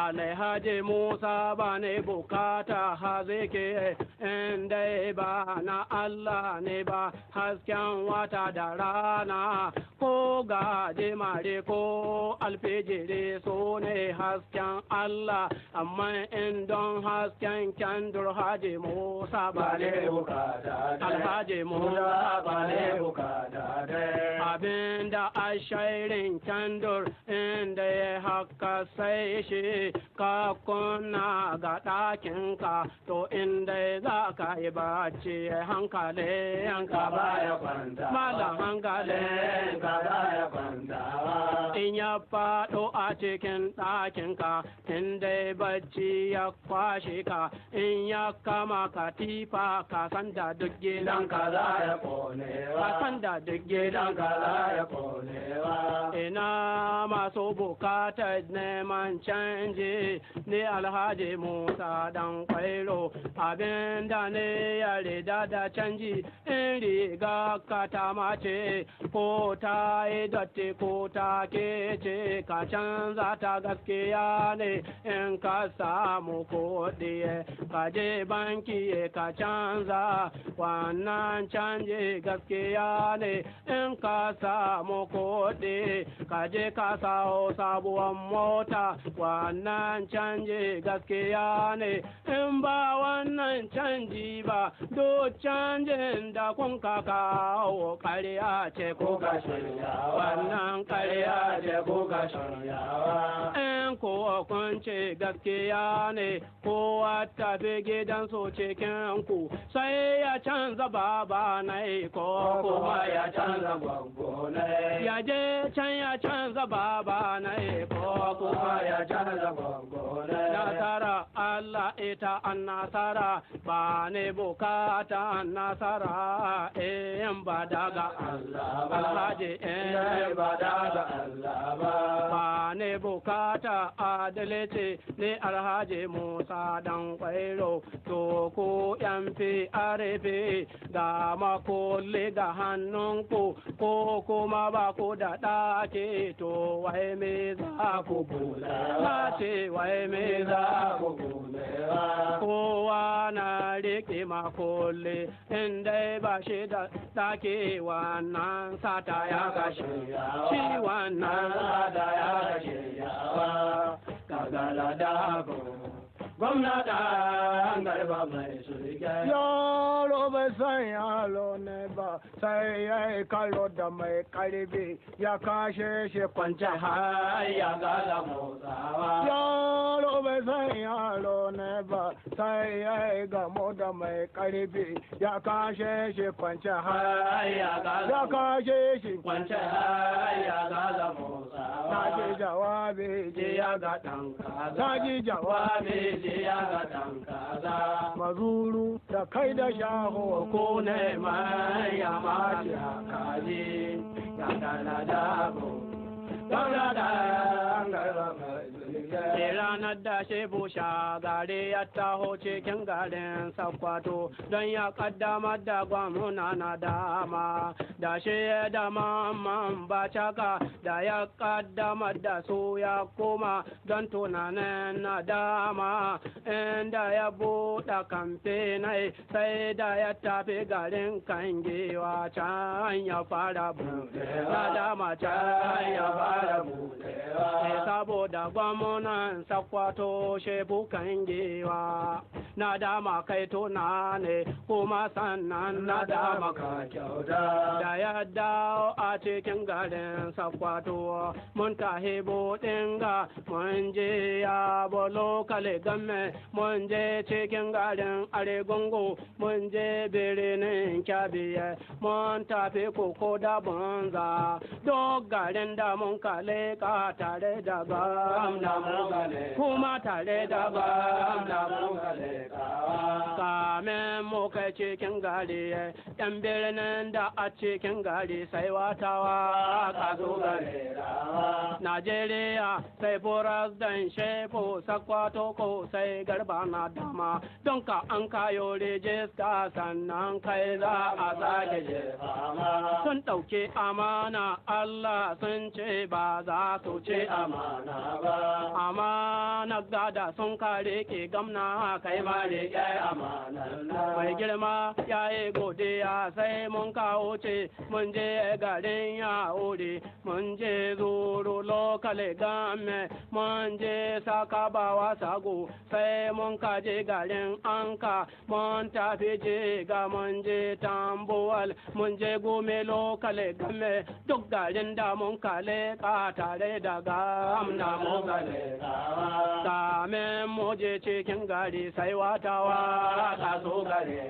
Alhaji Musa ba ne bukata hazike inda ba na Allah ne ba hasken wata da rana ko gajimare ko alfijiri su ne hasken Allah amma in don hasken kyandur Haji Musa ba ne bukata Alhaji Musa ba ne bukata abinda a shairin kyandur inda ya haka sai shi ka kunna ga ɗakinka to inda za ka yi bacci hankali yanka baya kwanta malam hankali yanka baya kwanta in ya faɗo a cikin ɗakinka inda bacci ya kwashe ka in ya kama katifa ka san da duk gidanka za ya konewa ka san da duk gidanka za ya konewa ina masu bukatar neman canji ne Alhaji Musa dan Kwairo abinda ne ya rida da canji in riga ka ta mace ko ta yi dotti ko ta kece ka canza ta gaskiya ne in ka samu kuɗi ka je banki ka canza wannan canji gaskiya ne in ka samu kuɗi ka je ka sawo sabuwar mota wannan canji gaskiya ne in ba wannan canji ba do canjin da kun ka kawo ƙarya ce ko ka shirya wannan ƙarya ce ko ka shirya in ko kun ce gaskiya ne kowa tafi gidan so cikin ku sai ya canza baba na ko kuma ya canza gwaggo ya je can ya canza baba na ko kuma ya canza gwaggo nasara Allah ita an nasara ba ne bukata an nasara in ba daga Allah ba Alhaji ba daga Allah ba ne bukata adalci ne Alhaji Musa dan Kwairo to ko yan fi arefe ga makulli ga hannunku ko kuma ba ku da ɗaki to wai me za ku kula ce wai me za ku kula kowa na riƙe makulli inda ba shi da ɗaki wannan sata ya kashe shi wannan sata ya kashe yawa kagala da gwamnati garba mai sulke yaro bai san yalo ne ba sai ya yi kalo da mai karfi ya kashe shi kwance har ya gaza motsawa yaro bai san yalo ne ba sai ya yi gamo da mai karfi ya kashe shi kwance har ya gaza ya kashe shi kwance har ya gaza motsawa na ji jawabi je ya ga ɗanka na ji jawabi mazuru da kai da shaho ko ne mai ya mace kaji ya dala dabo dala da ranar da shebu shagare ya taho cikin garin Sakkwato don ya kaddamar da gwamna na dama da shi da mamman bacaka da ya kaddamar da su ya koma don tunanin na dama inda ya buɗe kamfenai sai da ya tafi garin Kangewa can ya fara buɗe na dama can ya fara buɗe saboda gwamnan Sakkwato shebu Kangewa na dama kai tunane kuma sannan na dama ka kyauta da ya dawo a cikin garin Sakkwato mun tahi buɗinga mun je ya bolo kale game mun je cikin garin Aregungu mun je birnin Kyabiye mun tafi koko da banza duk garin da mun kale ka tare da gwamna mugale kuma tare da gwamna mugale kamen mu kai cikin gari yan birnin da a cikin gari sai watawa ka zo gare Najeriya sai boras dan shefo sakwato ko sai garba na dama don ka an kayo rijista sannan kai za a sake jefa sun ɗauki amana Allah sun ce ba za su ce amana ba amana gada sun kare ke gamna kai ma rike amana mai girma ya yi godiya sai mun kawo ce mun je garin Yauri mun je zuru lokale game mun je sakabawa sago sai mun kaje garin anka mun tafi je ga mun je tambuwal mun je gome lokale game duk garin da mun kale ka tare da gamna mu gale game mu je cikin gari sai watawa ka zo gare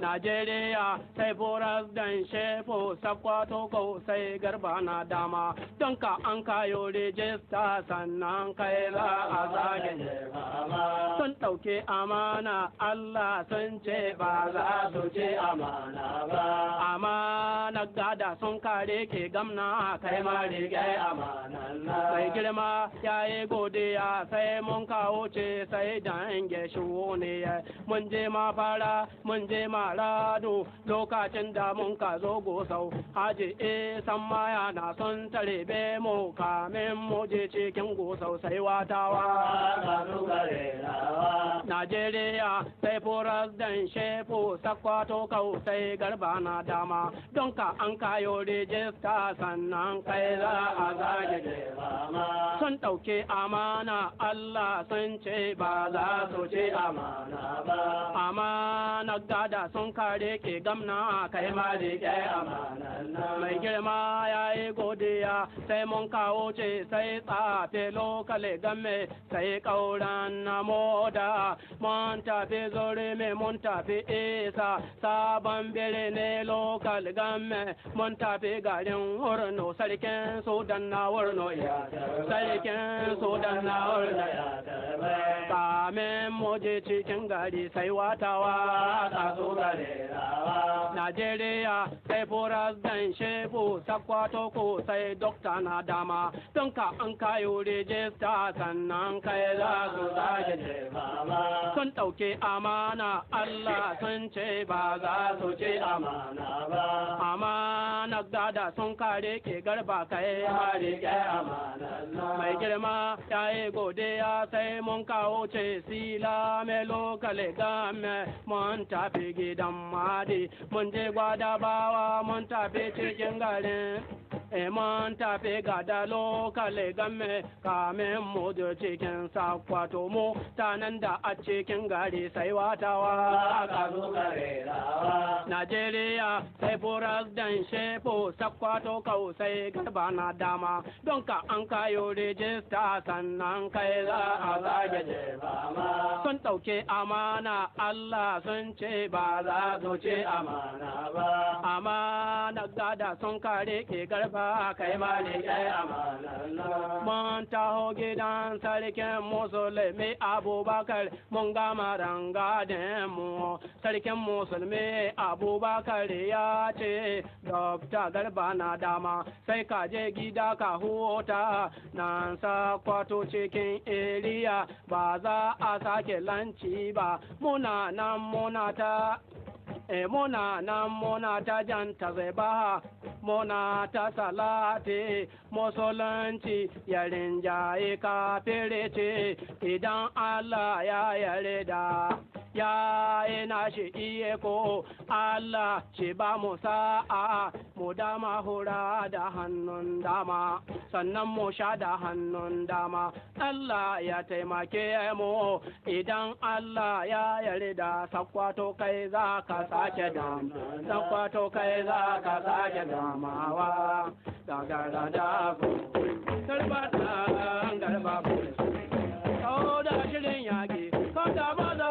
Najeriya sai boras dan shefo sakwato ko sai garba na dama don ka an kayo rijista sannan kai za a zage sun ɗauke amana Allah sun ce ba za su ce amana ba amana gada sun kare ke gamna kai ma rige amana sai girma ya yi godiya sai mun kawo ce sai dange shi ne mun je ma fara mun je ma rado lokacin da mun ka zo gosau haji san maya na sun tare be mu kamin mu je cikin gosau sai watawa Najeriya sai foras dan shefo sakwato kau sai garba na dama don ka an kayo rijista sannan kai za a zage sun ɗauke amana Allah sun ce ba za su ce amana ba amana gada sun kare ke gamna kai ma rike amana mai girma ya yi godiya sai mun kawo ce sai tsafe lokale game sai kauran na moda mun tafi zuri mai mun tafi isa sabon birni lokal game mun tafi garin wurno sarkin sudan na wurno ya sarkin sudan na wurno ya kamin mu je cikin gari sai watawa ka zo gare Najeriya sai foras dan shefu sakwato ko sai dokta na dama don ka an kayo rijista sannan kai za su zage sun ɗauke amana Allah sun ce ba za su ce amana ba amana gada sun kare ke garba kai ma rike amana mai girma ya yi godiya sai mun kawo ce sila mai lokale game mun tafi gidan madi mun je gwada bawa mun tafi cikin garin mun tafi gada lokale game kamin mu da cikin sakwato mu ta nan da a cikin gari sai watawa ka zo gare Najeriya sai boras dan shefo sakwato kau sai garba na dama don ka an kayo rijista sannan kai za a zage sun ɗauke amana Allah sun ce ba za su ce amana ba amana gada sun kare ke garba kai ma ne kai amana mun taho gidan sarkin musulmi Abubakar mun gama rangadin mu sarkin musulmi Abubakar ya ce Dr. Garba na dama sai ka je gida ka huta nan sakwato cikin area ba za a sake lanci ba muna nan muna ta muna ta janta zai ba muna ta salati musulunci ya rinjaye kafirci idan Allah ya yarda ya ina shi iye ko Allah shi ba mu sa'a mu dama hura da hannun dama sannan mu sha da hannun dama Allah ya taimake mu idan Allah ya yarda sakwato kai za ka sake dama sakwato kai za ka sake damawa da ku garbata garba ku da shirin yaki kan da maza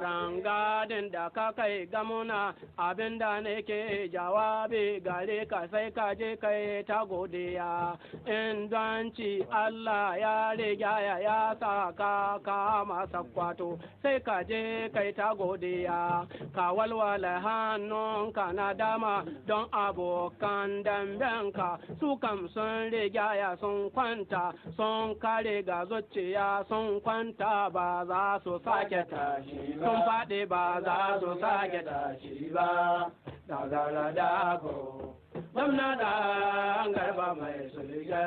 rangadin da da ka kai gamuna abinda nake jawabi gare ka sai ka je kai ta godiya in don ci Allah ya riga ya sa ka kama sakwato sai ka je kai ta godiya ka walwala hannunka na dama don abokan dambenka su kam sun riga sun kwanta sun kare ga zuciya sun kwanta ba za su sake tashi sun faɗi ba za su sake tashi ba da dago gwamna da garba mai sulge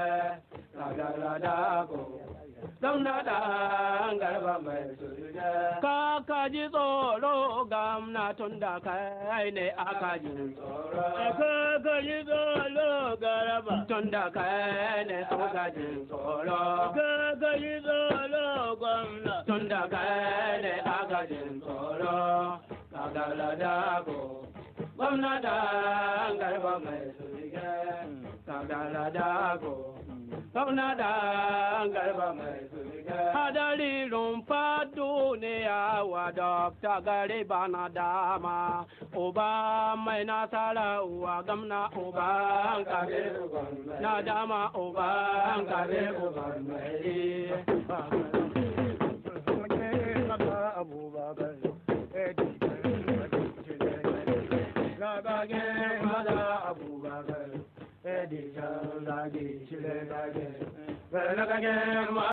da dago gwamna da garba mai sulge ka ji tsoro gamna tun da kai ne aka ji tsoro ka ji tsoro garba tun da kai ne suka ji tsoro ka ji tsoro gwamna tun da kai ne aka ji tsoro da dago gwamna da garba mai sulge da dago gwamna da garba mai sulge hadari rumfa duniya wa dokta garba na dama uba mai nasara wa gamna uba kare na dama uba kare uba mai Abubakar, Eddie, Charles, Lagi, Chile, Lagi,